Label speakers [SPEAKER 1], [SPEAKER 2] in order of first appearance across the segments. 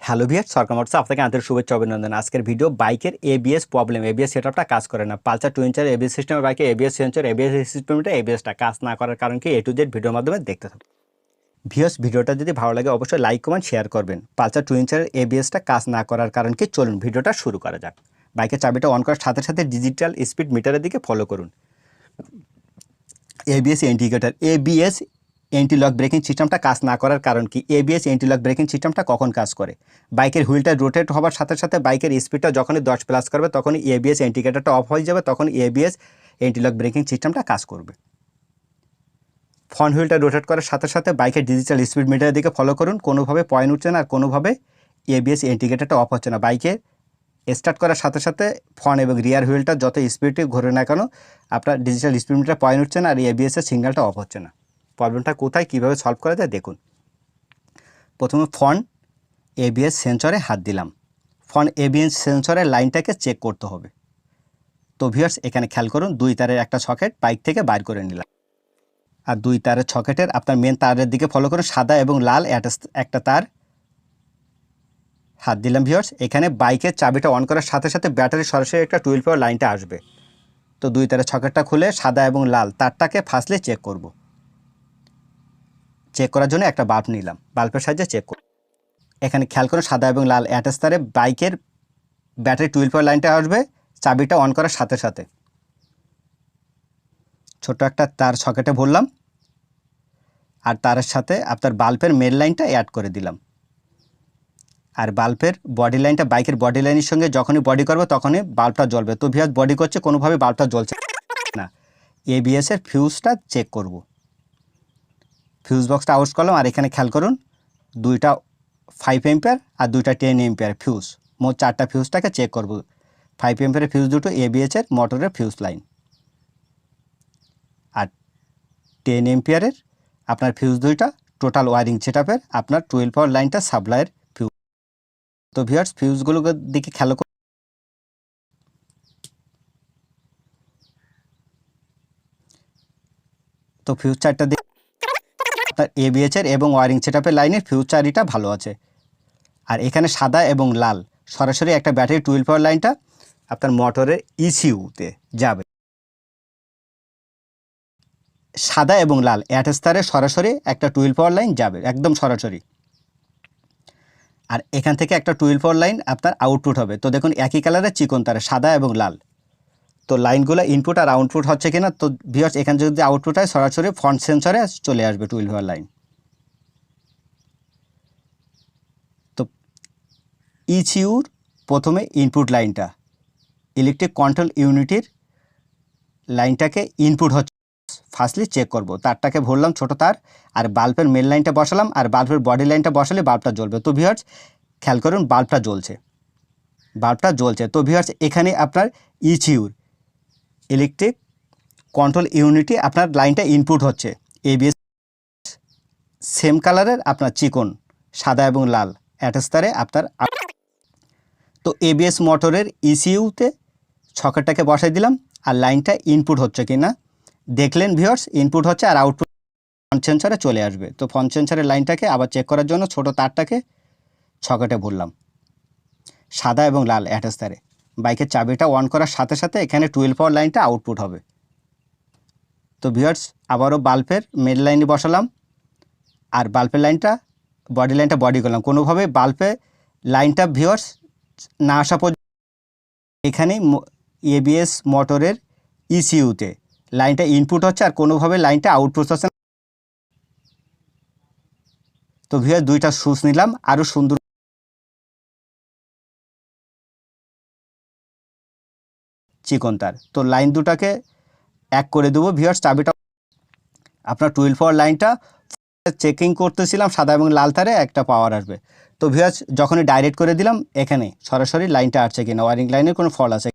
[SPEAKER 1] Hello viewers, সরকার motors আপনাকে আন্তরিক শুভেচ্ছা অভিনন্দন। আজকের ভিডিও বাইকের এবিএস প্রবলেম, এবিএস সেটআপটা কাজ করে না। পালসার 2 ইঞ্চের এবিএস সিস্টেমের বাইকে এবিএস সেন্সর, এবিএস সিস্টেমটা এবিএসটা কাজ না করার কারণ কি, A to Z ভিডিওর মাধ্যমে দেখতে থাকুন। ভিউয়ার্স, ভিডিওটা যদি ভালো লাগে অবশ্যই লাইক কমেন্ট শেয়ার করবেন। পালসার 2 ইঞ্চের এবিএসটা কাজ না করার কারণ কি, চলুন ভিডিওটা শুরু করা যাক। বাইকের চাবিটা অন করার সাথে সাথে ডিজিটাল স্পিড মিটারের দিকে ফলো করুন। ABS indicator, ABS anti lock breaking সিস্টেমটা কাজ না করার কারণ কি, এবিএস এন্টি লক ব্রেকিং সিস্টেমটা কখন কাজ করে? বাইকের হুইলটা রোটেট হওয়ার সাথে সাথে বাইকের স্পিডটা যখনই 10 প্লাস করবে তখনই এবিএস ইন্ডিকেটরটা অফ হয়ে যাবে, তখন এবিএস এন্টি লক ব্রেকিং সিস্টেমটা কাজ করবে। ফ্রন্ট হুইলটা রোটেট করার সাথে সাথে বাইকের ডিজিটাল স্পিড মিটারের দিকে ফলো করুন। কোনোভাবে পয়েন্ট উঠছে না আর কোনোভাবে এবিএস ইন্ডিকেটরটা অফ হচ্ছে না। বাইকে স্টার্ট করার সাথে সাথে ফ্রন্ট এবং রিয়ার হুইলটা যত স্পিডে ঘুরে না কেন আপনার ডিজিটাল স্পিড মিটার পয়েন্ট উঠছে না আর এবিএসের সিগন্যালটা অফ হচ্ছে না। প্রবলেমটা কোথায়, কীভাবে সলভ করা যায় দেখুন। প্রথমে ফ্রন্ট এবিএস সেন্সরে হাত দিলাম। ফ্রন্ট এবিএস সেন্সরের লাইনটাকে চেক করতে হবে। তো ভিউয়ার্স, এখানে খেয়াল করুন, 2 তারের একটা সকেট বাইক থেকে বাইর করে নিলাম। আর 2 তারের সকেটের আপনার মেন তারের দিকে ফলো করুন, সাদা এবং লাল একটা তার হাত দিলাম। ভিউয়ার্স, এখানে বাইকের চাবিটা অন করার সাথে সাথে ব্যাটারি সরাসরি একটা 12 পাওয়ার লাইনটা আসবে। তো 2 তারের সকেটটা খুলে সাদা এবং লাল তারটাকে ফার্স্টলি চেক করব। চেক করার জন্য একটা বাল্ব নিলাম, বাল্বের সাহায্যে চেক করব। এখানে খেয়াল করুন, সাদা এবং লাল অ্যাটাচ তারে বাইকের ব্যাটারি 12 পাওয়ার লাইনটা আসবে চাবিটা অন করার সাথে সাথে। ছোট একটা তার সকেটে ভরলাম আর তারের সাথে আপনার বাল্বের মেন লাইনটা অ্যাড করে দিলাম। আর বাল্বের বডি লাইনটা বাইকের বডি লাইনের সঙ্গে যখনই বডি করবে তখনই বাল্বটা জ্বলবে। তো ভিউয়ার্স, বডি করছে, কোনোভাবে বাল্বটা জ্বলছে না। এবিএসের ফিউজটা চেক করব। ফিউজ বক্সটা আউট করলাম আর এখানে খেয়াল করুন, 2টা 5 এম্পিয়ার আর 2টা 10 এম্পিয়ার ফিউজ, মোট 4টা ফিউজটাকে চেক করব। 5 এম্পিয়ারের ফিউজ দুটো এবিএসের মোটরের ফিউজ লাইন, আর 10 এম্পিয়ারের আপনার ফিউজ 2টা টোটাল ওয়ারিং সেটআপের আপনার 12 পাওয়ার লাইনটা সাপ্লাইয়ের ফিউজ। তো ভিউয়ার্স, ফিউজগুলোর দিকে খেয়াল করুন। তো ফিউজ 4টা দিকে আপনার এবিএসের এবং ওয়ারিং সেটআপের লাইনের ফিউজ 4টা ভালো আছে। আর এখানে সাদা এবং লাল সরাসরি একটা ব্যাটারি 12 পাওয়ার লাইনটা আপনার মোটরের ইসিউতে যাবে। সাদা এবং লাল অ্যাটাচ তারে সরাসরি একটা 12 পাওয়ার লাইন যাবে, একদম সরাসরি। আর এখান থেকে একটা 12 পাওয়ার লাইন আপনার আউটপুট হবে। তো দেখুন, একই কালারের চিকন তারে সাদা এবং লাল। তো লাইনগুলো ইনপুট আর আউটপুট হচ্ছে কিনা। তো ভিউয়ার্স, এখানে যদি আউটপুট হয় সরাসরি ফ্রন্ট সেন্সরে চলে আসবে 12 পাওয়ার লাইন। তো ইসিউর প্রথমে ইনপুট লাইনটা ইলেকট্রিক কন্ট্রোল ইউনিটির লাইনটাকে ইনপুট হচ্ছে ফার্স্টলি চেক করব। তারটাকে ভরলাম ছোট তার আর বাল্বের মেন লাইনটা বসালাম আর বাল্বের বডি লাইনটা বসালে বাল্বটা জ্বলবে। তো ভিউয়ার্স, খেয়াল করুন, বাল্বটা জ্বলছে, বাল্বটা জ্বলছে। তো ভিউয়ার্স, এখানে আপনার ইসিউর ইলেকট্রিক কন্ট্রোল ইউনিটি আপনার লাইনটা ইনপুট হচ্ছে। এবিএস সেম কালারের আপনার চিকন সাদা এবং লাল অ্যাটাচ তারে আপনার। তো এবিএস মোটরের ইসিউতে সকেটটাকে বসাই দিলাম আর লাইনটা ইনপুট হচ্ছে কিনা দেখলেন ভিউয়ার্স, ইনপুট হচ্ছে আর আউটপুট ফ্রন্ট সেন্সরে চলে আসবে। তো ফ্রন্ট সেন্সরের লাইনটাকে আবার চেক করার জন্য ছোট তারটাকে সকেটে ভরলাম, সাদা এবং লাল অ্যাটাচ তারে। বাইকের চাবিটা অন করার সাথে সাথে এখানে 12 পাওয়ার লাইনটা আউটপুট হবে। তো ভিউয়ার্স, আবারও বাল্বের মেন লাইনে বসালাম আর বাল্বের লাইনটা বডি লাইনটা বডি করলাম। কোনোভাবে বাল্বে লাইনটা ভিউয়ার্স না আসা পর্যন্ত এখানেই এবিএস মোটরের ইসিউতে লাইনটা ইনপুট হচ্ছে আর কোনোভাবে লাইনটা আউটপুট হচ্ছে না। তো ভিউয়ার্স, 2টা সুইচ নিলাম, আরও সুন্দর চিকন তার। তো লাইন দুটাকে এক করে দেবো। ভিউয়ার্স, চাবিটা আপনার 12 পাওয়ার লাইনটা চেকিং করতেছিলাম, সাদা এবং লাল তারে একটা পাওয়ার আসবে। তো ভিউয়ার্স, যখনই ডাইরেক্ট করে দিলাম এখানে সরাসরি লাইনটা আসছে কিনা, ওয়ারিং লাইনের কোনো ফল আছে।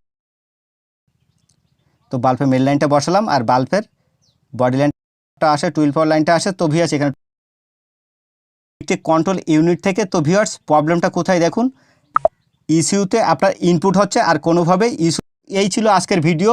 [SPEAKER 1] তো বাল্বের মেন লাইনটা বসালাম আর বাল্বের বডি লাইনটা আসে, 12 পাওয়ার লাইনটা আসে। তো ভিউয়ার্স, এখানে কন্ট্রোল ইউনিট থেকে। তো ভিউয়ার্স, প্রবলেমটা কোথায় দেখুন, ইসিউতে আপনার ইনপুট হচ্ছে আর কোনোভাবে ইস্যু। এই ছিল আজকের ভিডিও।